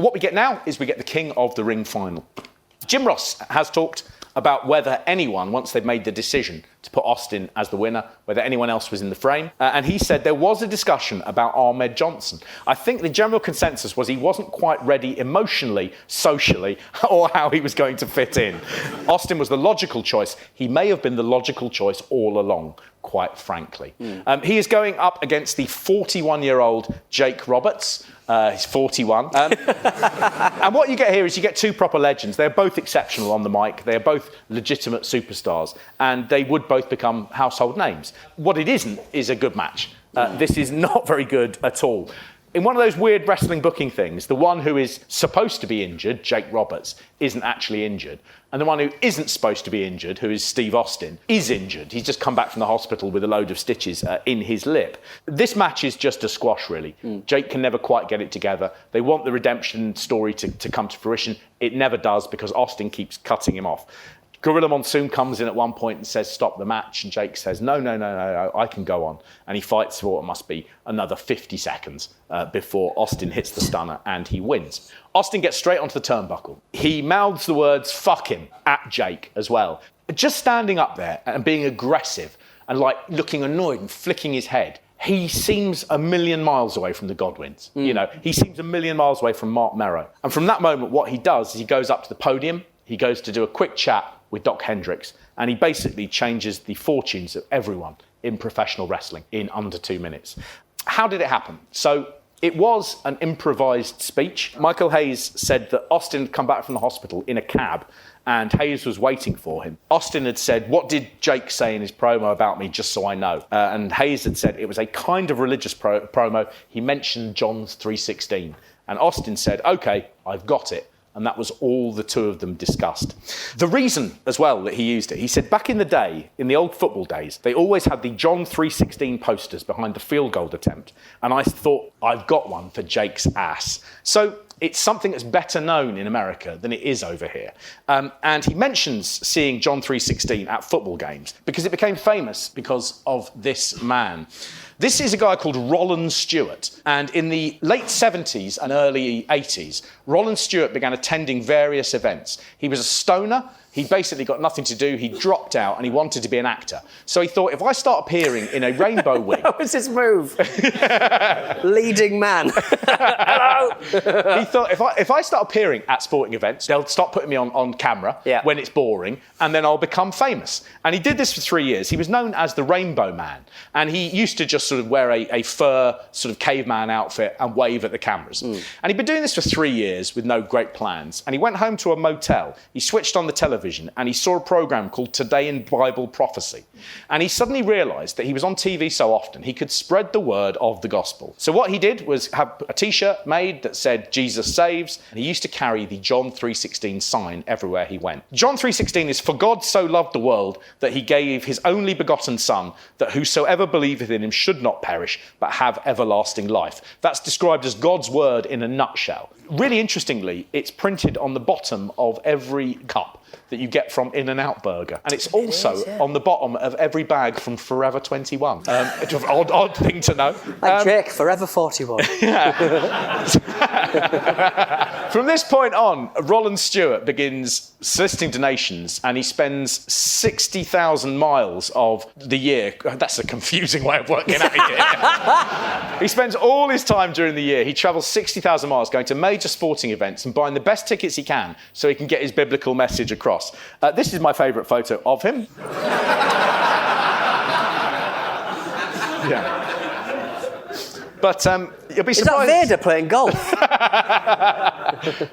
what we get now is we get the King of the Ring final. Jim Ross has talked about whether anyone, once they've made the decision to put Austin as the winner, whether anyone else was in the frame. And he said there was a discussion about Ahmed Johnson. I think the general consensus was he wasn't quite ready emotionally, socially, or how he was going to fit in. Austin was the logical choice. He may have been the logical choice all along, quite frankly. He is going up against the 41-year-old Jake Roberts. He's 41. And what you get here is you get two proper legends. They're both exceptional on the mic. They're both legitimate superstars. And they would both become household names. What it isn't is a good match. This is not very good at all. In one of those weird wrestling booking things, the one who is supposed to be injured, Jake Roberts, isn't actually injured. And the one who isn't supposed to be injured, who is Steve Austin, is injured. He's just come back from the hospital with a load of stitches in his lip. This match is just a squash, really. Jake can never quite get it together. They want the redemption story to come to fruition. It never does because Austin keeps cutting him off. Gorilla Monsoon comes in at one point and says, stop the match. And Jake says, no, I can go on. And he fights for what must be another 50 seconds before Austin hits the stunner and he wins. Austin gets straight onto the turnbuckle. He mouths the words, fuck him, at Jake as well. Just standing up there and being aggressive and like looking annoyed and flicking his head. He seems a million miles away from the Godwins. You know, he seems a million miles away from Mark Merrow. And from that moment, what he does is he goes up to the podium. He goes to do a quick chat with Doc Hendricks, and he basically changes the fortunes of everyone in professional wrestling in under 2 minutes. How did it happen? So it was an improvised speech. Michael Hayes said that Austin had come back from the hospital in a cab and Hayes was waiting for him. Austin had said, what did Jake say in his promo about me, just so I know? And Hayes had said it was a kind of religious promo. He mentioned John's 3:16. And Austin said, okay, I've got it. And that was all the two of them discussed. The reason, as well, that he used it, he said back in the day, in the old football days, they always had the John 3:16 posters behind the field goal attempt. And I thought, I've got one for Jake's ass. So it's something that's better known in America than it is over here. And he mentions seeing John 3:16 at football games because it became famous because of this man. This is a guy called Roland Stewart. And in the late 70s and early 80s, Roland Stewart began attending various events. He was a stoner. He basically got nothing to do. He dropped out and he wanted to be an actor. So he thought, if I start appearing in a rainbow wig... That was his move. Leading man. Hello. He thought, if I start appearing at sporting events, they'll stop putting me on camera when it's boring, and then I'll become famous. And he did this for 3 years. He was known as the Rainbow Man. And he used to just sort of wear a fur sort of caveman outfit and wave at the cameras. And he'd been doing this for 3 years with no great plans. And he went home to a motel. He switched on the television and he saw a program called Today in Bible Prophecy. And he suddenly realised that he was on TV so often he could spread the word of the gospel. So what he did was have a T-shirt made that said Jesus saves, and he used to carry the John 3:16 sign everywhere he went. John 3:16 is, for God so loved the world that he gave his only begotten son, that whosoever believeth in him should not perish but have everlasting life. That's described as God's word in a nutshell. Really interestingly, it's printed on the bottom of every cup that you get from In-N-Out Burger. And it's also on the bottom of every bag from Forever 21. Odd thing to know. Like Jake, Forever 41. From this point on, Roland Stewart begins soliciting donations and he spends 60,000 miles of the year. That's a confusing way of working out it. He spends all his time during the year. He travels 60,000 miles going to major sporting events and buying the best tickets he can so he can get his biblical message across. This is my favourite photo of him. Yeah. But you'll be surprised... Is that Vader playing golf?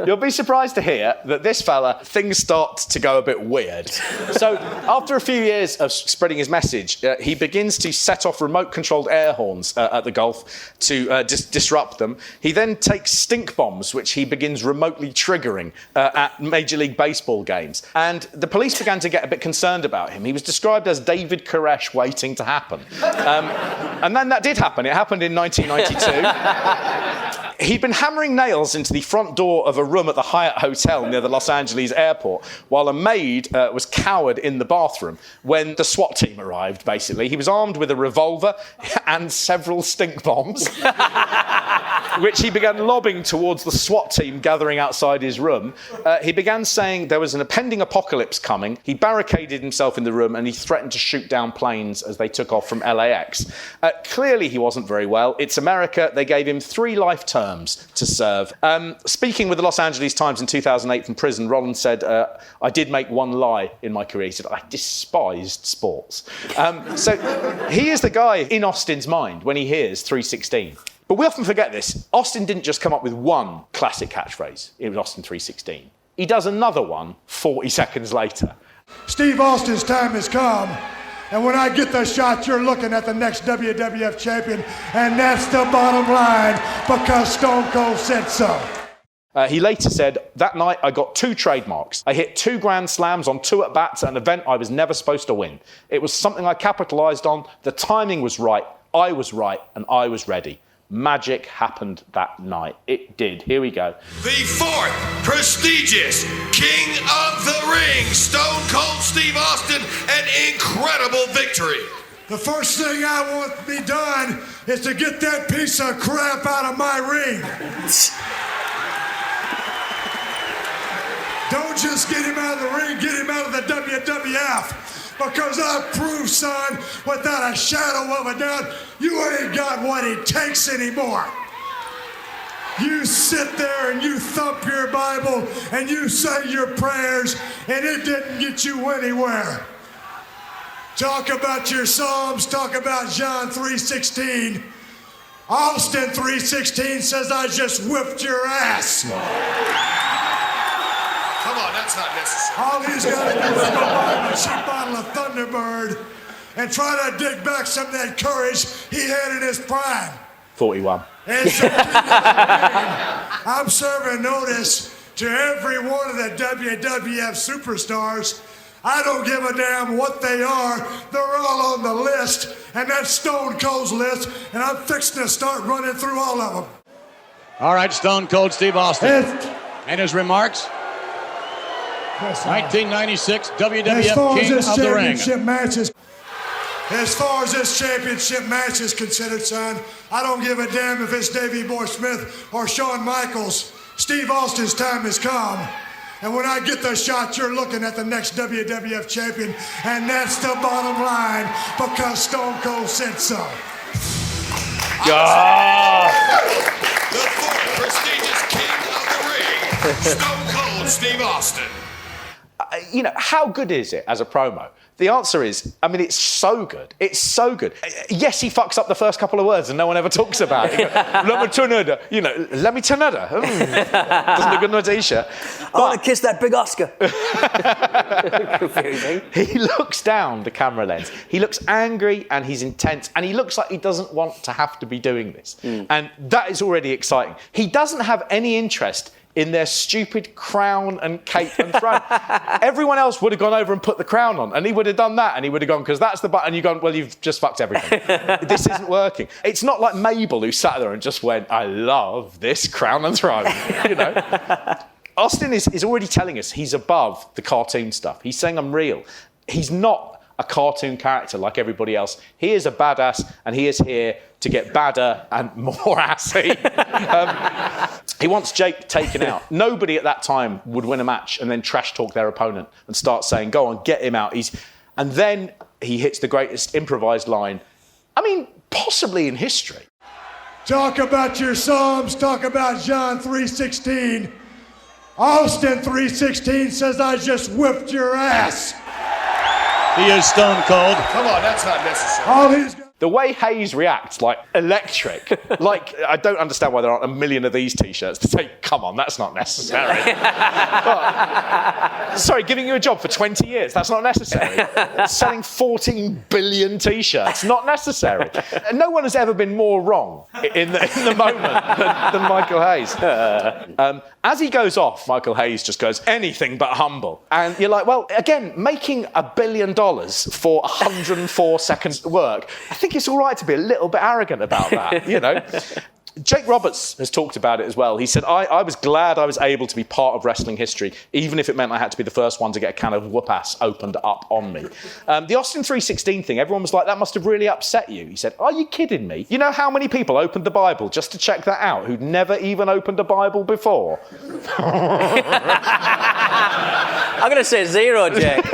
You'll be surprised to hear that this fella, things start to go a bit weird. So after a few years of spreading his message, he begins to set off remote-controlled air horns at the golf to disrupt them. He then takes stink bombs, which he begins remotely triggering at Major League Baseball games. And the police began to get a bit concerned about him. He was described as David Koresh waiting to happen. And then that did happen. It happened in 1992. He'd been hammering nails into the front door of a room at the Hyatt Hotel near the Los Angeles airport while a maid was cowered in the bathroom when the SWAT team arrived, basically. He was armed with a revolver and several stink bombs. which he began lobbing towards the SWAT team gathering outside his room. He began saying there was an impending apocalypse coming. He barricaded himself in the room and he threatened to shoot down planes as they took off from LAX. Clearly he wasn't very well. It's America. They gave him 3 life terms to serve. Speaking with the Los Angeles Times in 2008 from prison, Rollins said, I did make one lie in my career. He said, I despised sports. So he is the guy in Austin's mind when he hears 316. But we often forget this. Austin didn't just come up with one classic catchphrase in Austin 316. He does another one 40 seconds later. Steve Austin's time has come. And when I get the shot, you're looking at the next WWF champion. And that's the bottom line, because Stone Cold said so. He later said, that night I got 2 trademarks. I hit 2 grand slams on 2 at-bats at an event I was never supposed to win. It was something I capitalised on. The timing was right. I was right, and I was ready. Magic happened that night. It did. Here we go. The 4th prestigious King of the Ring, Stone Cold Steve Austin, an incredible victory. The first thing I want to be done is to get that piece of crap out of my ring. Don't just get him out of the ring, get him out of the WWF. Because I've proved, son, without a shadow of a doubt, you ain't got what it takes anymore. You sit there and you thump your Bible and you say your prayers, and it didn't get you anywhere. Talk about your Psalms, talk about John 3:16. Austin 3:16 says, I just whipped your ass. Come on, that's not necessary. All he's got to do is go buy a cheap bottle of Thunderbird and try to dig back some of that courage he had in his prime. 41. And so, I'm serving notice to every one of the WWF superstars. I don't give a damn what they are. They're all on the list, and that's Stone Cold's list, and I'm fixing to start running through all of them. All right, Stone Cold Steve Austin. And his remarks? 1996 WWF King of the Ring. As far as this championship match is considered, son, I don't give a damn if it's Davey Boy Smith or Shawn Michaels. Steve Austin's time has come. And when I get the shot, you're looking at the next WWF champion. And that's the bottom line, because Stone Cold said so. The 4th prestigious King of the Ring, Stone Cold Steve Austin. You know, how good is it as a promo? The answer is, I mean, it's so good. It's so good. Yes, he fucks up the first couple of words and no one ever talks about it. Let me turn it. You know, let me turn it. Doesn't look good on a t-shirt. I want to kiss that big Oscar. Confusing. He looks down the camera lens. He looks angry and he's intense and he looks like he doesn't want to have to be doing this. And that is already exciting. He doesn't have any interest in their stupid crown and cape and throne. Everyone else would have gone over and put the crown on, and he would have done that, and he would have gone, because that's the button. You've gone, well, you've just fucked everything. This isn't working. It's not like Mabel, who sat there and just went, I love this crown and throne, you know? Austin is already telling us he's above the cartoon stuff. He's saying, I'm real. He's not a cartoon character like everybody else. He is a badass, and he is here to get badder and more assy. He wants Jake taken out. Nobody at that time would win a match and then trash talk their opponent and start saying, go on, get him out. And then he hits the greatest improvised line, I mean, possibly in history. Talk about your Psalms, talk about John 3:16. Austin 3:16 says, I just whipped your ass. He is Stone Cold. Come on, that's not necessary. All he's got. The way Haynes reacts, like electric. Like, I don't understand why there aren't a million of these t-shirts to say, come on, that's not necessary. Sorry, giving you a job for 20 years, that's not necessary. Selling 14 billion t-shirts, not necessary. And no one has ever been more wrong in the moment than Michael Hayes. As he goes off, Michael Hayes just goes, anything but humble. And you're like, well, again, making $1 billion for 104 seconds work, I think it's all right to be a little bit arrogant about that, you know. Jake Roberts has talked about it as well. He said, I was glad I was able to be part of wrestling history, even if it meant I had to be the first one to get a can of whoop-ass opened up on me. The Austin 316 thing, everyone was like, that must have really upset you. He said, are you kidding me? You know how many people opened the Bible just to check that out who'd never even opened a Bible before? I'm going to say 0, Jake.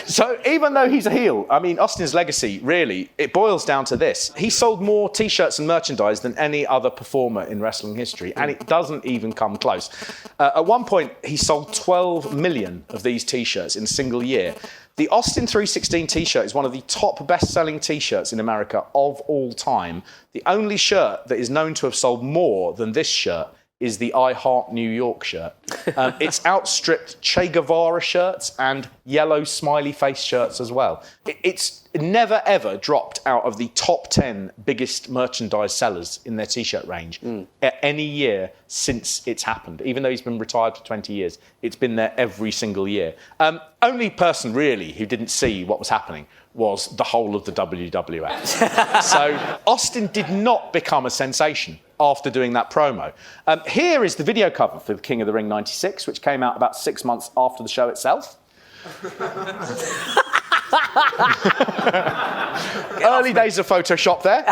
So even though he's a heel, I mean, Austin's legacy, really, it boils down to this. He sold more T-shirts and merchandise than any other performer in wrestling history, and it doesn't even come close. At one point, he sold 12 million of these T-shirts in a single year. The Austin 316 T-shirt is one of the top best-selling T-shirts in America of all time. The only shirt that is known to have sold more than this shirt is the I Heart New York shirt. It's outstripped Che Guevara shirts and yellow smiley face shirts as well. It's never ever dropped out of the top 10 biggest merchandise sellers in their T-shirt range at any year since it's happened. Even though he's been retired for 20 years, it's been there every single year. Only person really who didn't see what was happening was the whole of the WWF. So Austin did not become a sensation after doing that promo. Here is the video cover for the King of the Ring 96, which came out about 6 months after the show itself. Early days of Photoshop there.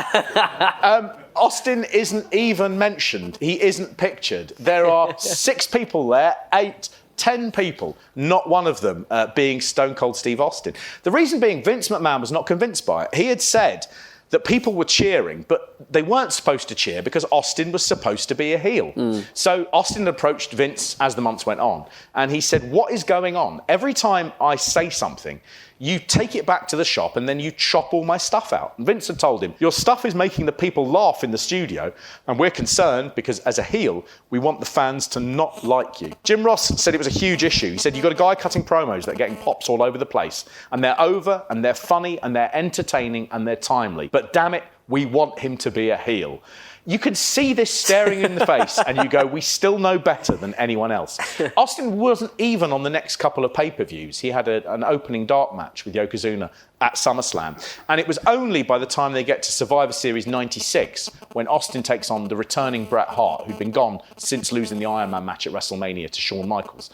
Austin isn't even mentioned. He isn't pictured. There are 6 people there, 8, 10 people, not one of them being Stone Cold Steve Austin. The reason being, Vince McMahon was not convinced by it. He had said that people were cheering, but they weren't supposed to cheer because Austin was supposed to be a heel. So Austin approached Vince as the months went on, and he said, what is going on? Every time I say something, you take it back to the shop and then you chop all my stuff out. And Vince had told him, your stuff is making the people laugh in the studio, and we're concerned because as a heel, we want the fans to not like you. Jim Ross said it was a huge issue. He said, you've got a guy cutting promos that are getting pops all over the place, and they're over, and they're funny, and they're entertaining, and they're timely. But damn it, we want him to be a heel. You could see this staring in the face and you go, we still know better than anyone else. Austin wasn't even on the next couple of pay-per-views. He had an opening dark match with Yokozuna at SummerSlam. And it was only by the time they get to Survivor Series 96 when Austin takes on the returning Bret Hart, who'd been gone since losing the Iron Man match at WrestleMania to Shawn Michaels,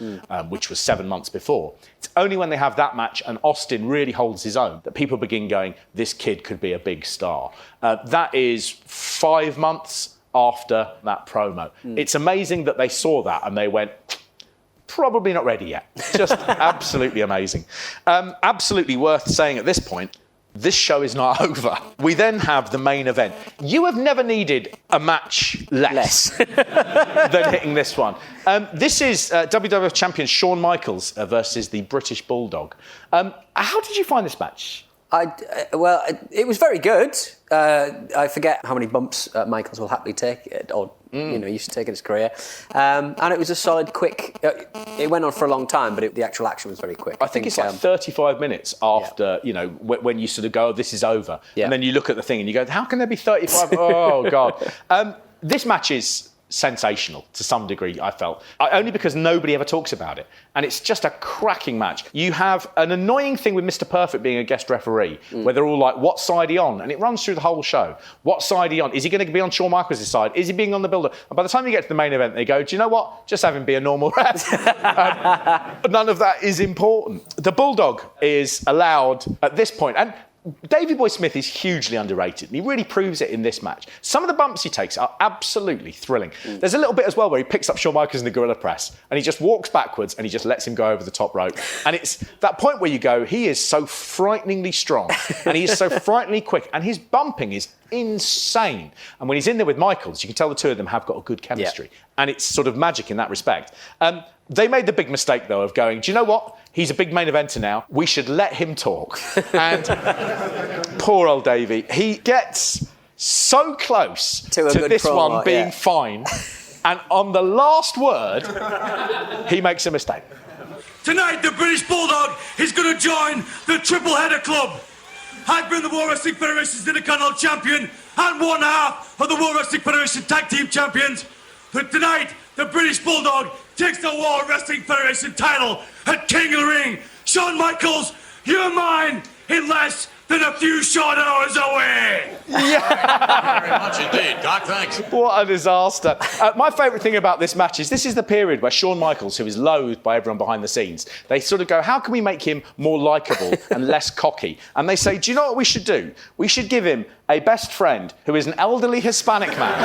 which was 7 months before. It's only when they have that match and Austin really holds his own that people begin going, this kid could be a big star. That is 5 months after that promo. It's amazing that they saw that and they went, probably not ready yet. Just absolutely amazing. Absolutely worth saying at this point, this show is not over. We then have the main event. You have never needed a match less than hitting this one. This is WWF champion Shawn Michaels versus the British Bulldog. How did you find this match? Well, it was very good. I forget how many bumps Michaels will happily take, or used to take in his career. And it was a solid, quick. It went on for a long time, but the actual action was very quick. I think it's like 35 minutes after when you sort of go, oh, this is over, and then you look at the thing and you go, how can there be 35? Oh God! This match is sensational to some degree, I felt. Only because nobody ever talks about it. And it's just a cracking match. You have an annoying thing with Mr. Perfect being a guest referee, where they're all like, what side are you on? And it runs through the whole show. What side are you on? Is he going to be on Shawn Michaels' side? Is he being on the builder? And by the time you get to the main event, they go, do you know what? Just have him be a normal ref. None of that is important. The Bulldog is allowed at this point, and Davey Boy Smith is hugely underrated, and he really proves it in this match. Some of the bumps he takes are absolutely thrilling. There's a little bit as well where he picks up Shawn Michaels in the gorilla press, and he just walks backwards, and he just lets him go over the top rope. And it's that point where you go, he is so frighteningly strong, and he is so frighteningly quick, and his bumping is insane. And when he's in there with Michaels, you can tell the two of them have got a good chemistry. And it's sort of magic in that respect. They made the big mistake, though, of going, do you know what? He's a big main eventer now. We should let him talk. And poor old Davey, he gets so close to this promo, one being fine. And on the last word, he makes a mistake. Tonight, the British Bulldog is going to join the Triple Header Club. I've been the World Wrestling Federation's Intercontinental Champion and one half of the World Wrestling Federation Tag Team Champions. But tonight, the British Bulldog takes the World Wrestling Federation title at King of the Ring. Shawn Michaels, you're mine in less then a few short hours away. Very much indeed. Doc, thanks. What a disaster. My favourite thing about this match is this is the period where Shawn Michaels, who is loathed by everyone behind the scenes, they sort of go, how can we make him more likeable and less cocky? And they say, do you know what we should do? We should give him a best friend who is an elderly Hispanic man.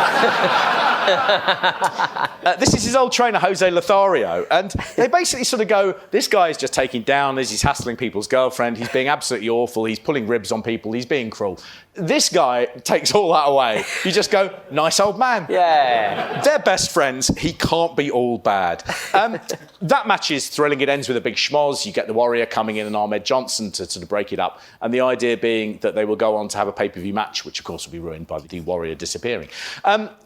This is his old trainer, Jose Lothario. And they basically sort of go, this guy is just taking down as he's hassling people's girlfriend. He's being absolutely awful. He's pulling ribs on people. He's being cruel. This guy takes all that away. You just go, nice old man. Yeah. They're best friends. He can't be all bad. That match is thrilling. It ends with a big schmoz. You get the Warrior coming in and Ahmed Johnson to sort of break it up. And the idea being that they will go on to have a pay-per-view match, which of course will be ruined by the Warrior disappearing.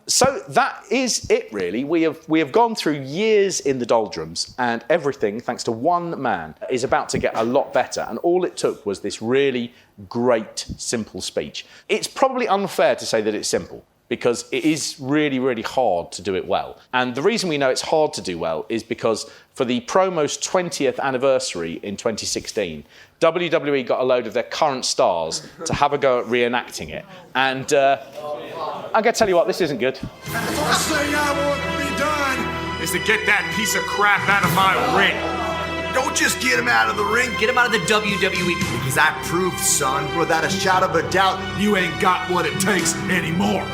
So that is it, really. We have gone through years in the doldrums, and everything, thanks to one man, is about to get a lot better. And all it took was this really great, simple speech. It's probably unfair to say that it's simple, because it is really, really hard to do it well. And the reason we know it's hard to do well is because for the promo's 20th anniversary in 2016, WWE got a load of their current stars to have a go at reenacting it. And I'm going to tell you what, this isn't good. The first thing I want to be done Is to get that piece of crap out of my ring. Don't just get him out of the ring, get him out of the WWE. Because I proved, son, without a shadow of a doubt, You ain't got what it takes anymore.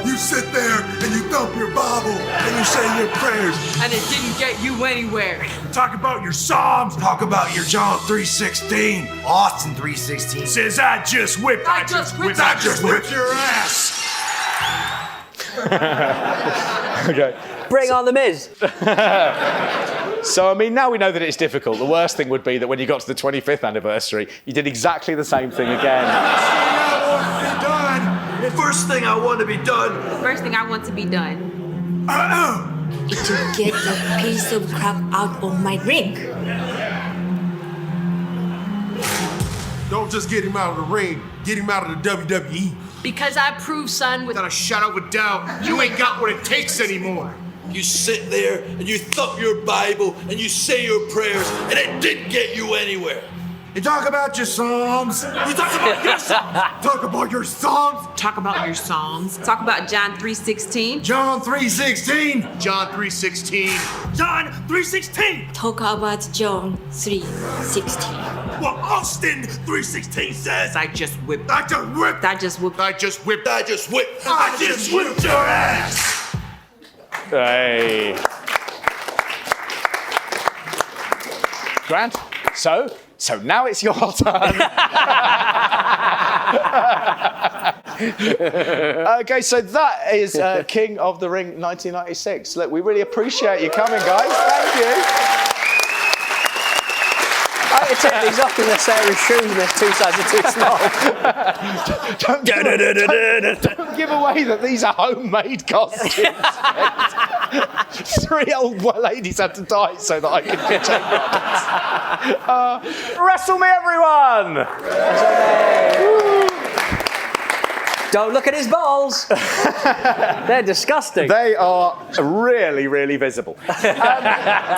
You sit there and you thump your Bible and you say your prayers. And it didn't get you anywhere. Talk about your Psalms. talk about your John 3:16, Austin 3:16. Says I just whipped. I just whipped. I just whipped your ass. Okay. Bring on the Miz. So, I mean, now we know that it's difficult. The worst thing would be that when you got to the 25th anniversary, you did exactly the same thing again. The first thing I want to be done. First thing I want to be done. To get that piece of crap out of my ring. Don't just get him out of the ring, get him out of the WWE. Because I proved, son, Without a shadow of a doubt, you ain't got what it takes anymore. You sit there and you thump your Bible and you say your prayers, and it didn't get you anywhere. You talk about your Psalms. You talk about your Psalms. Talk about your Psalms. talk about your songs. Talk about John 3:16. John 3:16. John 3:16. John 3:16. Talk about John 3:16. Well, Austin 3:16 says, I just whipped. I just whipped. I just whipped. I just whipped. I just whipped. I just whipped your ass. Hey. Grant, so now it's your turn. Okay, so that is King of the Ring 1996. Look, we really appreciate you coming, guys. Thank you. I had to take these off because they're Sarah's shoes and they're 2 sizes too small. Don't give away that these are homemade costumes. 3 old ladies had to die so that I could take Wrestle me, everyone! Don't look at his balls. They're disgusting. They are really, really visible. I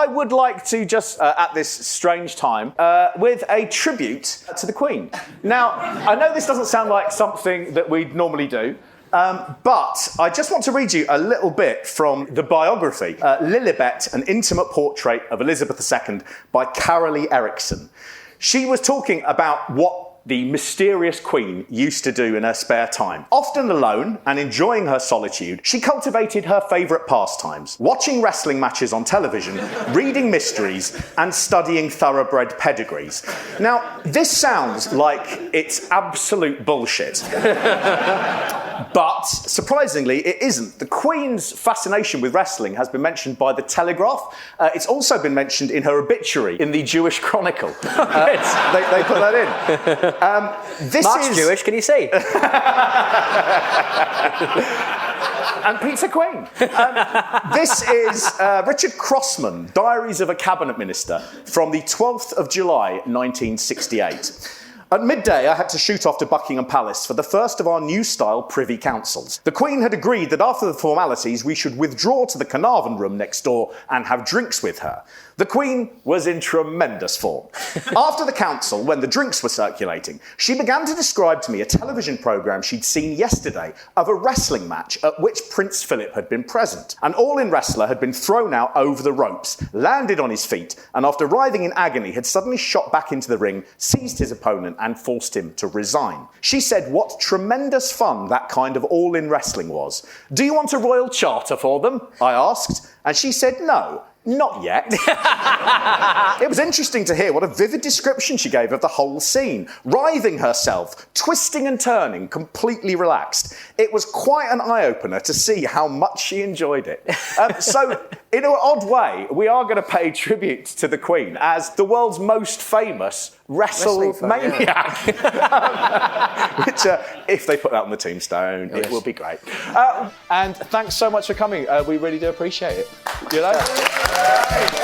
would like to just, at this strange time, with a tribute to the Queen. Now, I know this doesn't sound like something that we'd normally do, but I just want to read you a little bit from the biography, Lilibet, An Intimate Portrait of Elizabeth II by Carolee Erickson. She was talking about what the mysterious Queen used to do in her spare time. Often alone and enjoying her solitude, she cultivated her favourite pastimes, watching wrestling matches on television, reading mysteries, and studying thoroughbred pedigrees. Now, this sounds like it's absolute bullshit. But, surprisingly, it isn't. The Queen's fascination with wrestling has been mentioned by The Telegraph. It's also been mentioned in her obituary in the Jewish Chronicle. They put that in. Mark's Jewish, can you see? And Pete's a Queen. This is Richard Crossman, Diaries of a Cabinet Minister, from the 12th of July, 1968. At midday, I had to shoot off to Buckingham Palace for the first of our new-style Privy Councils. The Queen had agreed that after the formalities, we should withdraw to the Carnarvon room next door and have drinks with her. The Queen was in tremendous form. After the council, when the drinks were circulating, she began to describe to me a television programme she'd seen yesterday of a wrestling match at which Prince Philip had been present. An all-in wrestler had been thrown out over the ropes, landed on his feet, and after writhing in agony had suddenly shot back into the ring, seized his opponent and forced him to resign. She said what tremendous fun that kind of all-in wrestling was. "Do you want a royal charter for them?" I asked, and she said no. Not yet. It was interesting to hear what a vivid description she gave of the whole scene, writhing herself, twisting and turning, completely relaxed. It was quite an eye-opener to see how much she enjoyed it. So, in an odd way, we are going to pay tribute to the Queen as the world's most famous WrestleMania. Which, if they put that on the tombstone, it will be great. And thanks so much for coming. We really do appreciate it. You know?